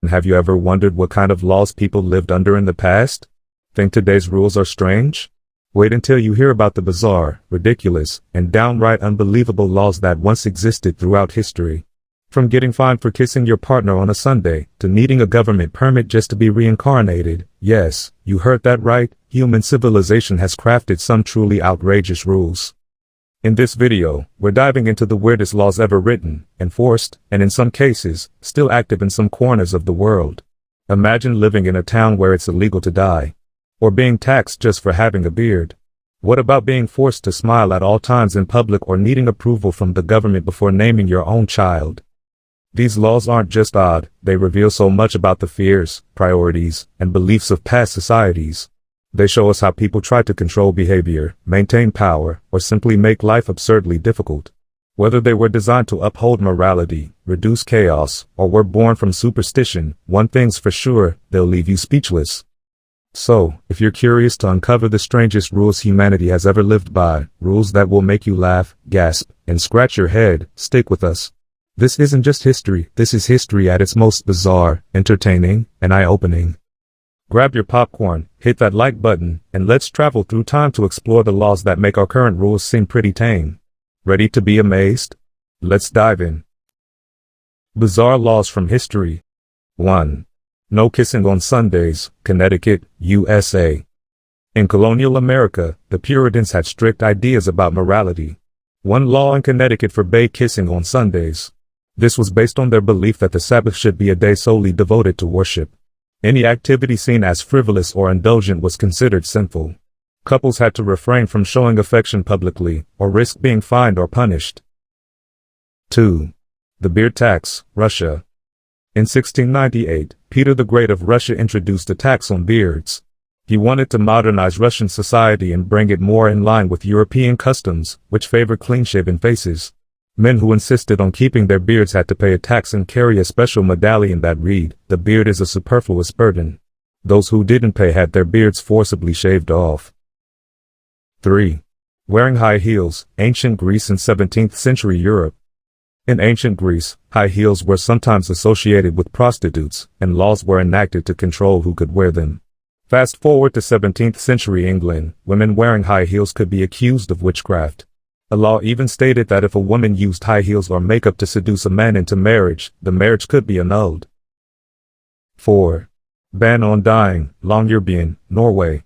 Have you ever wondered what kind of laws people lived under in the past? Think today's rules are strange? Wait until you hear about the bizarre, ridiculous, and downright unbelievable laws that once existed throughout history. From getting fined for kissing your partner on a Sunday, to needing a government permit just to be reincarnated. Yes, you heard that right, human civilization has crafted some truly outrageous rules. In this video, we're diving into the weirdest laws ever written, enforced, and in some cases, still active in some corners of the world. Imagine living in a town where it's illegal to die. Or being taxed just for having a beard. What about being forced to smile at all times in public or needing approval from the government before naming your own child? These laws aren't just odd, they reveal so much about the fears, priorities, and beliefs of past societies. They show us how people try to control behavior, maintain power, or simply make life absurdly difficult. Whether they were designed to uphold morality, reduce chaos, or were born from superstition, one thing's for sure, they'll leave you speechless. So, if you're curious to uncover the strangest rules humanity has ever lived by, rules that will make you laugh, gasp, and scratch your head, stick with us. This isn't just history, this is history at its most bizarre, entertaining, and eye-opening. Grab your popcorn, hit that like button, and let's travel through time to explore the laws that make our current rules seem pretty tame. Ready to be amazed? Let's dive in. Bizarre laws from history. 1. No kissing on Sundays, Connecticut, USA. In colonial America, the Puritans had strict ideas about morality. One law in Connecticut forbade kissing on Sundays. This was based on their belief that the Sabbath should be a day solely devoted to worship. Any activity seen as frivolous or indulgent was considered sinful. Couples had to refrain from showing affection publicly, or risk being fined or punished. 2. The beard tax, Russia. In 1698, Peter the Great of Russia introduced a tax on beards. He wanted to modernize Russian society and bring it more in line with European customs, which favored clean-shaven faces. Men who insisted on keeping their beards had to pay a tax and carry a special medallion that read, "The beard is a superfluous burden." Those who didn't pay had their beards forcibly shaved off. 3. Wearing high heels, ancient Greece and 17th century Europe. In ancient Greece, high heels were sometimes associated with prostitutes, and laws were enacted to control who could wear them. Fast forward to 17th century England, women wearing high heels could be accused of witchcraft. A law even stated that if a woman used high heels or makeup to seduce a man into marriage, the marriage could be annulled. 4. Ban on dyeing, Longyearbyen, Norway.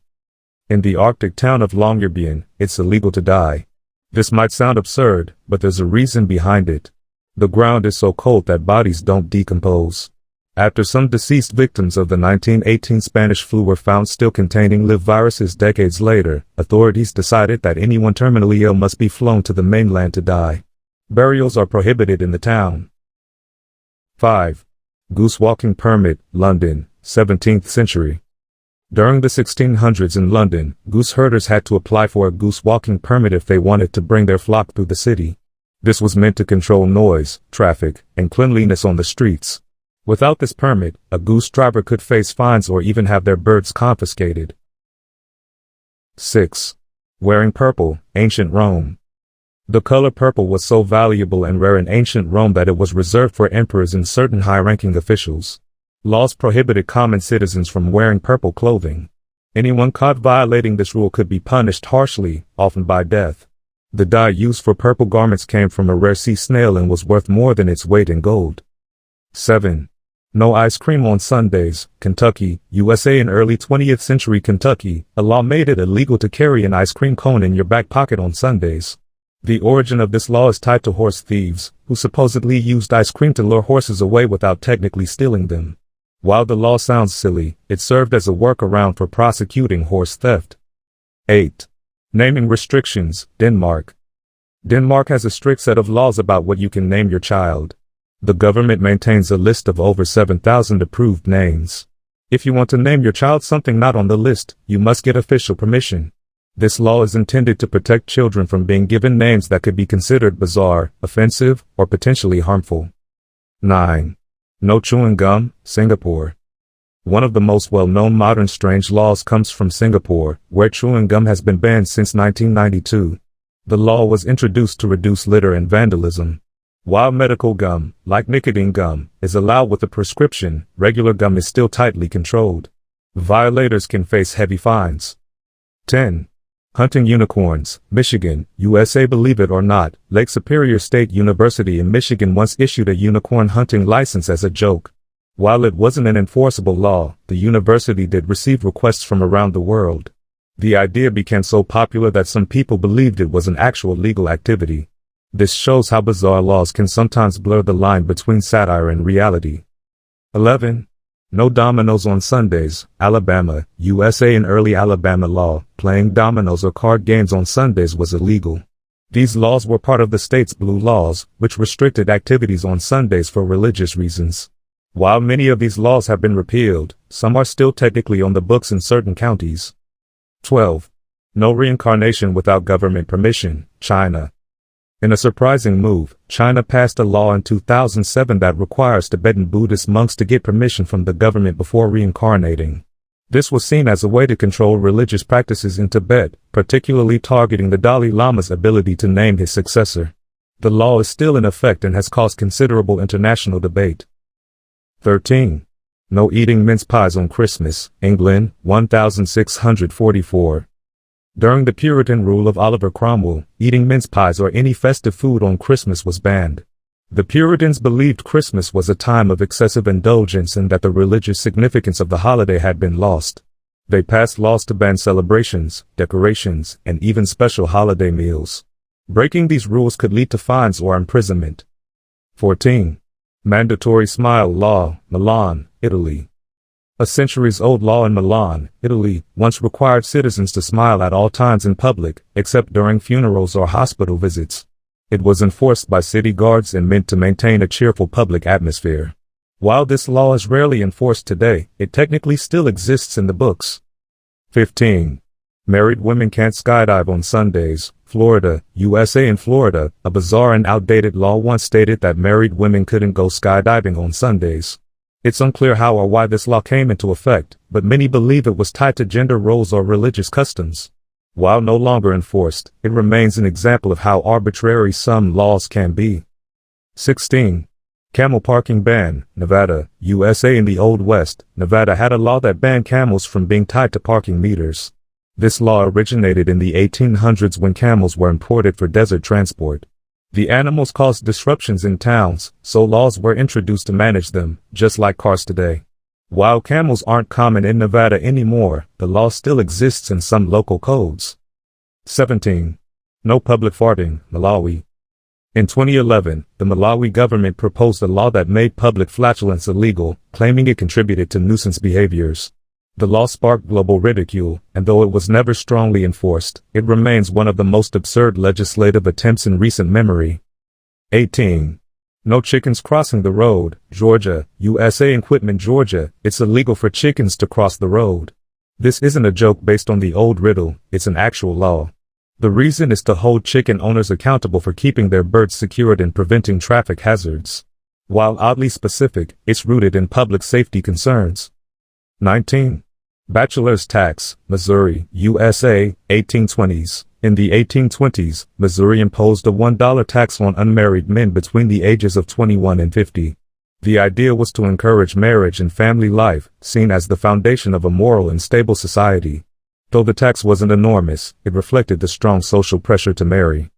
In the Arctic town of Longyearbyen, it's illegal to dye. This might sound absurd, but there's a reason behind it. The ground is so cold that bodies don't decompose. After some deceased victims of the 1918 Spanish flu were found still containing live viruses decades later, authorities decided that anyone terminally ill must be flown to the mainland to die. Burials are prohibited in the town. 5. Goose walking permit, London, 17th century. During the 1600s in London, goose herders had to apply for a goose walking permit if they wanted to bring their flock through the city. This was meant to control noise, traffic, and cleanliness on the streets. Without this permit, a goose driver could face fines or even have their birds confiscated. 6. Wearing purple, ancient Rome. The color purple was so valuable and rare in ancient Rome that it was reserved for emperors and certain high-ranking officials. Laws prohibited common citizens from wearing purple clothing. Anyone caught violating this rule could be punished harshly, often by death. The dye used for purple garments came from a rare sea snail and was worth more than its weight in gold. 7. No ice cream on Sundays, Kentucky, USA. In early 20th century Kentucky, a law made it illegal to carry an ice cream cone in your back pocket on Sundays. The origin of this law is tied to horse thieves, who supposedly used ice cream to lure horses away without technically stealing them. While the law sounds silly, it served as a workaround for prosecuting horse theft. 8. Naming restrictions, Denmark. Denmark has a strict set of laws about what you can name your child. The government maintains a list of over 7,000 approved names. If you want to name your child something not on the list, you must get official permission. This law is intended to protect children from being given names that could be considered bizarre, offensive, or potentially harmful. 9. No chewing gum, Singapore. One of the most well-known modern strange laws comes from Singapore, where chewing gum has been banned since 1992. The law was introduced to reduce litter and vandalism. While medical gum, like nicotine gum, is allowed with a prescription, regular gum is still tightly controlled. Violators can face heavy fines. 10. Hunting unicorns, Michigan, USA. Believe it or not, Lake Superior State University in Michigan once issued a unicorn hunting license as a joke. While it wasn't an enforceable law, the university did receive requests from around the world. The idea became so popular that some people believed it was an actual legal activity. This shows how bizarre laws can sometimes blur the line between satire and reality. 11. No dominoes on Sundays, Alabama, USA. In early Alabama law, playing dominoes or card games on Sundays was illegal. These laws were part of the state's blue laws, which restricted activities on Sundays for religious reasons. While many of these laws have been repealed, some are still technically on the books in certain counties. 12. No reincarnation without government permission, China. In a surprising move, China passed a law in 2007 that requires Tibetan Buddhist monks to get permission from the government before reincarnating. This was seen as a way to control religious practices in Tibet, particularly targeting the Dalai Lama's ability to name his successor. The law is still in effect and has caused considerable international debate. 13. No eating mince pies on Christmas, England, 1644. During the Puritan rule of Oliver Cromwell, eating mince pies or any festive food on Christmas was banned. The Puritans believed Christmas was a time of excessive indulgence and that the religious significance of the holiday had been lost. They passed laws to ban celebrations, decorations, and even special holiday meals. Breaking these rules could lead to fines or imprisonment. 14. Mandatory smile law, Milan, Italy. A centuries-old law in Milan, Italy, once required citizens to smile at all times in public, except during funerals or hospital visits. It was enforced by city guards and meant to maintain a cheerful public atmosphere. While this law is rarely enforced today, it technically still exists in the books. 15. Married women can't skydive on Sundays, Florida, USA. In Florida, a bizarre and outdated law once stated that married women couldn't go skydiving on Sundays. It's unclear how or why this law came into effect, but many believe it was tied to gender roles or religious customs. While no longer enforced, it remains an example of how arbitrary some laws can be. 16. Camel parking ban, Nevada, USA. In the Old West, Nevada had a law that banned camels from being tied to parking meters. This law originated in the 1800s when camels were imported for desert transport. The animals caused disruptions in towns, so laws were introduced to manage them, just like cars today. While camels aren't common in Nevada anymore, the law still exists in some local codes. 17. No public farting, Malawi. In 2011, the Malawi government proposed a law that made public flatulence illegal, claiming it contributed to nuisance behaviors. The law sparked global ridicule, and though it was never strongly enforced, it remains one of the most absurd legislative attempts in recent memory. 18. No chickens crossing the road, Georgia, USA. In Quitman, Georgia, it's illegal for chickens to cross the road. This isn't a joke based on the old riddle, it's an actual law. The reason is to hold chicken owners accountable for keeping their birds secured and preventing traffic hazards. While oddly specific, it's rooted in public safety concerns. 19. Bachelor's tax, Missouri, USA, 1820s. In the 1820s, Missouri imposed a $1 tax on unmarried men between the ages of 21 and 50. The idea was to encourage marriage and family life, seen as the foundation of a moral and stable society. Though the tax wasn't enormous, it reflected the strong social pressure to marry.